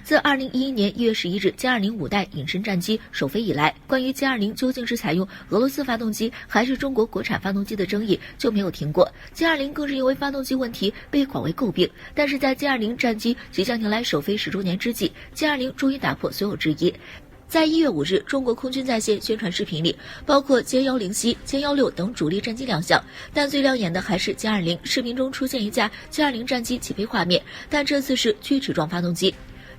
自2011年1月11日歼20 5代隐身战机首飞以来，关于歼20究竟是采用俄罗斯发动机还是中国国产发动机的争议就没有停过。歼20更是因为发动机问题被广为诟病。但是在歼20战机即将迎来首飞10周年之际，歼20终于打破所有质疑。在1月5日，中国空军在线宣传视频里，包括歼107、歼16等主力战机亮相，但最亮眼的还是歼20。视频中出现一架歼20战机起飞画面，但这次是锯齿状发动机。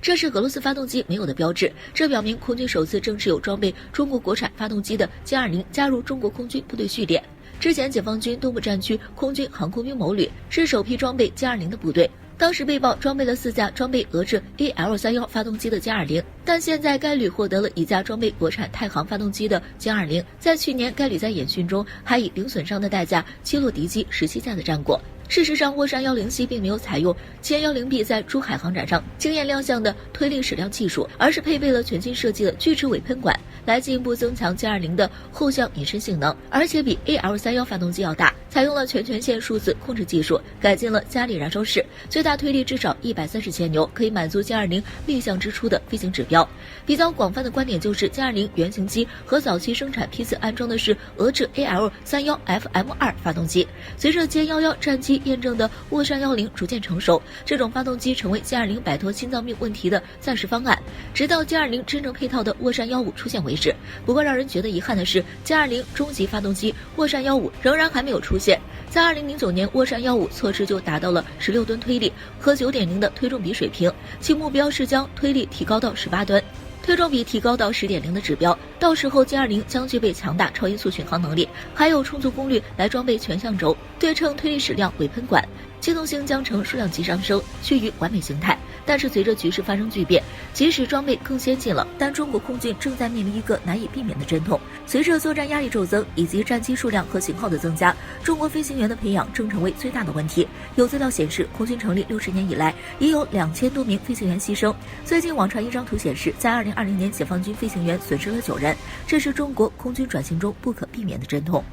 这是俄罗斯发动机没有的标志，这表明空军首次正式有装备中国国产发动机的歼20加入中国空军部队序列。之前解放军东部战区空军航空兵某旅是首批装备歼20的部队，当时被曝装备了4架装备俄制 AL31发动机的歼20，但现在该旅获得了1架装备国产太行发动机的歼20。在去年，该旅在演训中还以零损伤的代价击落敌机17架的战果。事实上，涡山107并没有采用歼10B在珠海航展上惊艳亮相的推力矢量技术，而是配备了全新设计的锯齿尾喷管，来进一步增强歼20的后向隐身性能，而且比 AL31发动机要大，采用了全权限数字控制技术，改进了加力燃烧室，最大推力至少130千牛，可以满足歼20立项之初的飞行指标。比较广泛的观点就是歼20原型机和早期生产批次安装的是俄制 AL31FM2发动机。随着歼11战机验证的涡山10逐渐成熟，这种发动机成为歼20摆脱心脏病问题的暂时方案，直到歼20真正配套的涡山15出现为止。不过让人觉得遗憾的是，歼20中级发动机涡山15仍然还没有出现。在2009年，涡山15测试就达到了16吨推力和 9.0 的推重比水平，其目标是将推力提高到18吨。推重比提高到10.0的指标，到时候歼20将具备强大超音速巡航能力，还有充足功率来装备全向轴对称推力矢量尾喷管，机动性将呈数量级上升，趋于完美形态。但是随着局势发生巨变，即使装备更先进了，但中国空军正在面临一个难以避免的阵痛。随着作战压力骤增以及战机数量和型号的增加，中国飞行员的培养正成为最大的问题。有资料显示，空军成立60年以来，已有2000多名飞行员牺牲。最近网传一张图显示，在2020年，解放军飞行员损失了9人，这是中国空军转型中不可避免的阵痛。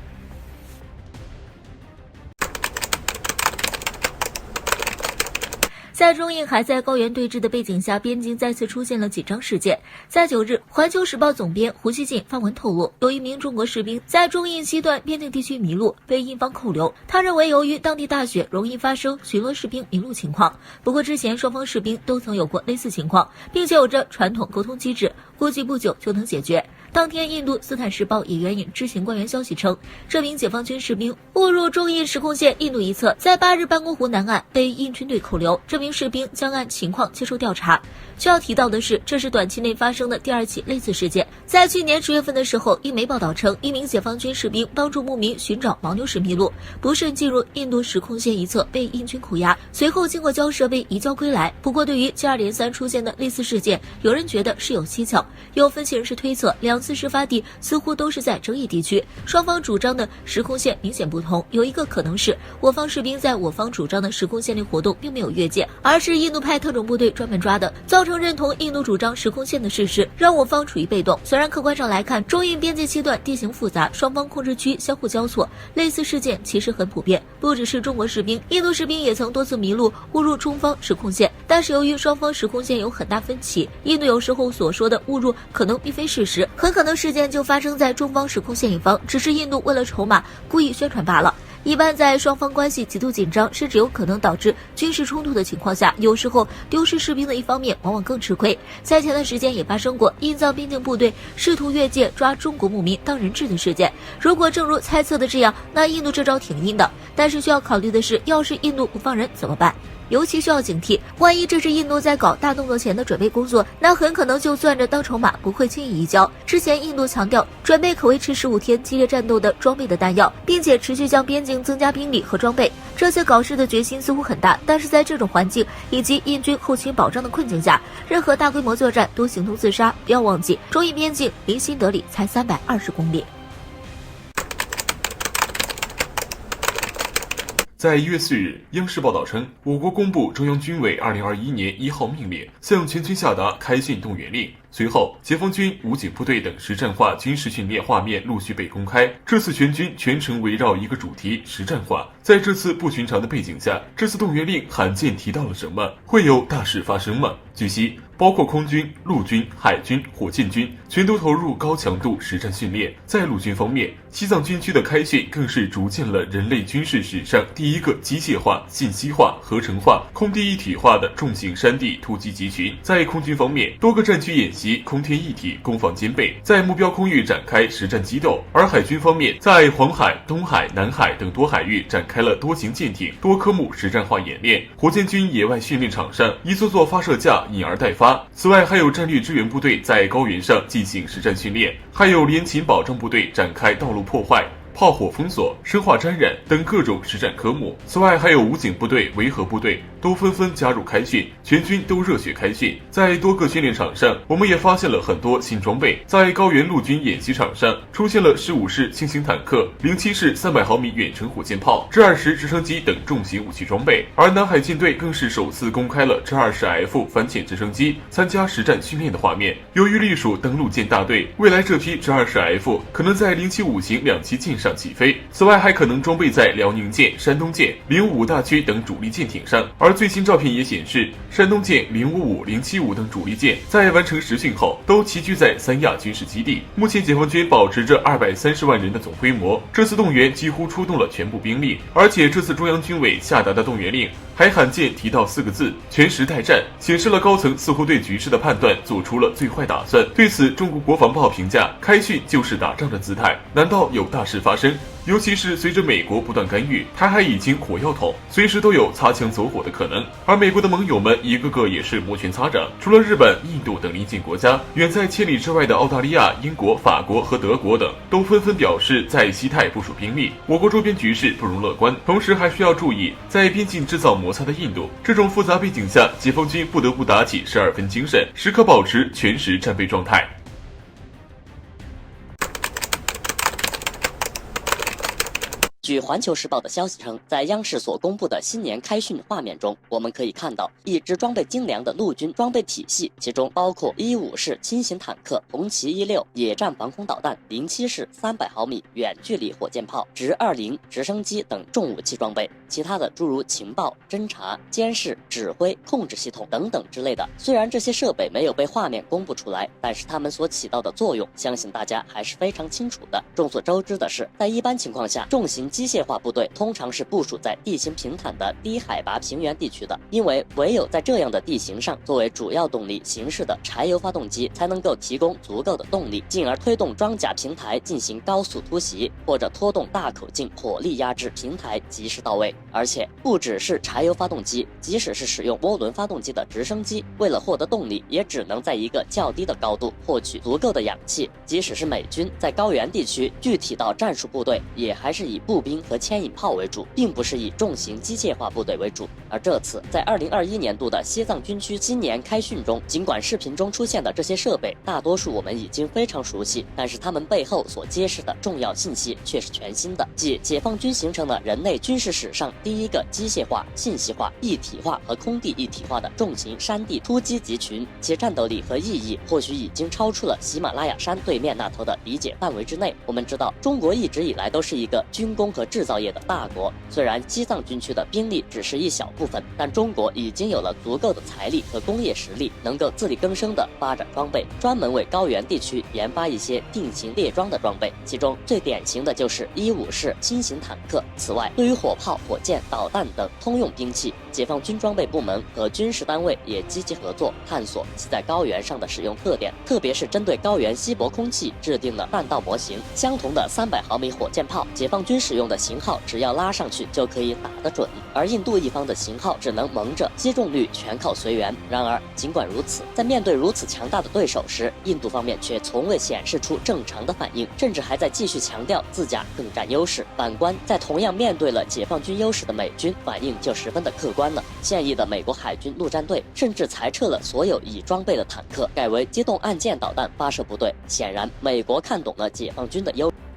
在中印还在高原对峙的背景下，边境再次出现了紧张事件。在9日，《环球时报》总编胡锡进发文透露，有一名中国士兵在中印西段边境地区迷路，被印方扣留。他认为由于当地大雪，容易发生巡逻士兵迷路情况。不过之前双方士兵都曾有过类似情况，并且有着传统沟通机制，估计不久就能解决。当天，印度斯坦时报也援引知情官员消息称，这名解放军士兵误入中印时空线印度一侧，在8日班公湖南岸被印军队扣留。这名士兵将按情况接受调查。需要提到的是，这是短期内发生的第2起类似事件。在去年10月份的时候，英媒报道称，一名解放军士兵帮助牧民寻找牦牛时迷路，不慎进入印度时空线一侧，被印军扣押，随后经过交涉被移交归来。不过，对于接二连三出现的类似事件，有人觉得是有蹊跷。有分析人士推测，2次事发地似乎都是在争议地区，双方主张的时空线明显不同。有一个可能是，我方士兵在我方主张的时空线内活动并没有越界，而是印度派特种部队专门抓的，造成认同印度主张时空线的事实，让我方处于被动。虽然客观上来看，中印边界期段地形复杂，双方控制区相互交错，类似事件其实很普遍，不只是中国士兵，印度士兵也曾多次迷路误入中方时空线。但是由于双方时空线有很大分歧，印度有时候所说的误入可能并非事实，很可能事件就发生在中方时空线一方，只是印度为了筹码故意宣传罢了。一般在双方关系极度紧张，甚至有可能导致军事冲突的情况下，有时候丢失士兵的一方面往往更吃亏。在前段时间也发生过印藏边境部队试图越界抓中国牧民当人质的事件。如果正如猜测的这样，那印度这招挺阴的。但是需要考虑的是，要是印度不放人怎么办？尤其需要警惕，万一这是印度在搞大动作前的准备工作，那很可能就攥着当筹码，不会轻易移交。之前印度强调准备可维持15天激烈战斗的装备的弹药，并且持续向边境增加兵力和装备。这次搞事的决心似乎很大，但是在这种环境以及印军后勤保障的困境下，任何大规模作战都形同自杀。不要忘记，中印边境离新德里才320公里。在1月4日，央视报道称，我国公布中央军委2021年1号命令，向全军下达开训动员令。随后，解放军武警部队等实战化军事训练画面陆续被公开。这次全军全程围绕一个主题实战化。在这次不寻常的背景下，这次动员令罕见提到了什么？会有大事发生吗？据悉，包括空军、陆军、海军、火箭军，全都投入高强度实战训练。在陆军方面，西藏军区的开训更是逐渐了人类军事史上第一个机械化、信息化、合成化、空地一体化的重型山地突击集群。在空军方面，多个战区演习空天一体，攻防兼备，在目标空域展开实战激斗；而海军方面，在黄海、东海、南海等多海域展开了多型舰艇、多科目实战化演练。火箭军野外训练场上，一座座发射架引而待发。此外，还有战略支援部队在高原上进行实战训练，还有联勤保障部队展开道路破坏、炮火封锁、生化沾染等各种实战科目。此外，还有武警部队、维和部队都纷纷加入开训，全军都热血开训。在多个训练场上，我们也发现了很多新装备。在高原陆军演习场上，出现了15式轻型坦克、07式300毫米远程火箭炮、G20直升机等重型武器装备。而南海舰队更是首次公开了 G20F 反潜直升机参加实战训练的画面。由于隶属登陆舰大队，未来这批 G20F 可能在075型2栖舰上起飞，此外还可能装备在辽宁舰、山东舰、055大区等主力舰艇上。而最新照片也显示，山东舰、055、075等主力舰在完成实训后，都齐聚在三亚军事基地。目前解放军保持着230万人的总规模，这次动员几乎出动了全部兵力，而且这次中央军委下达的动员令还罕见提到4个字：全时待战，显示了高层似乎对局势的判断做出了最坏打算。对此，中国国防报评价，开训就是打仗的姿态，难道有大事发生？尤其是随着美国不断干预，台海已经火药桶，随时都有擦枪走火的可能。而美国的盟友们一个个也是摩拳擦掌，除了日本、印度等邻近国家，远在千里之外的澳大利亚、英国、法国和德国等都纷纷表示在西太部署兵力。我国周边局势不容乐观，同时还需要注意在边境制造摩擦的印度。这种复杂背景下，解放军不得不打起12分精神，时刻保持全时战备状态。据环球时报的消息称，在央视所公布的新年开训画面中，我们可以看到一支装备精良的陆军装备体系，其中包括15式轻型坦克、红旗16野战防空导弹、07式300毫米远距离火箭炮、直20直升机等重武器装备。其他的诸如情报、侦察、监视、指挥、控制系统等等之类的，虽然这些设备没有被画面公布出来，但是它们所起到的作用，相信大家还是非常清楚的。众所周知的是，在一般情况下，重型机械化部队通常是部署在地形平坦的低海拔平原地区的，因为唯有在这样的地形上，作为主要动力行驶的柴油发动机才能够提供足够的动力，进而推动装甲平台进行高速突袭，或者拖动大口径火力压制平台及时到位。而且不只是柴油发动机，即使是使用涡轮发动机的直升机，为了获得动力，也只能在一个较低的高度获取足够的氧气。即使是美军在高原地区具体到战术部队，也还是以步兵和牵引炮为主，并不是以重型机械化部队为主。而这次在2021年度的西藏军区新年开训中，尽管视频中出现的这些设备大多数我们已经非常熟悉，但是它们背后所揭示的重要信息却是全新的，即解放军形成了人类军事史上第一个机械化、信息化、一体化和空地一体化的重型山地突击集群，其战斗力和意义或许已经超出了喜马拉雅山对面那头的理解范围之内。我们知道，中国一直以来都是一个军工和制造业的大国，虽然西藏军区的兵力只是一小部分，但中国已经有了足够的财力和工业实力，能够自力更生地发展装备，专门为高原地区研发一些定型列装的装备，其中最典型的就是15式轻型坦克。此外，对于火炮、火箭、导弹等通用兵器，解放军装备部门和军事单位也积极合作，探索其在高原上的使用特点，特别是针对高原稀薄空气制定了弹道模型。相同的300毫米火箭炮，解放军使用的型号只要拉上去就可以打得准，而印度一方的型号只能蒙着，击中率全靠随缘。然而尽管如此，在面对如此强大的对手时，印度方面却从未显示出正常的反应，甚至还在继续强调自家更占优势。反观在同样面对了解放军优势的美军，反应就十分的客观了。现役的美国海军陆战队甚至裁撤了所有已装备的坦克，改为机动岸舰导弹发射部队。显然美国看懂了解放军的优势。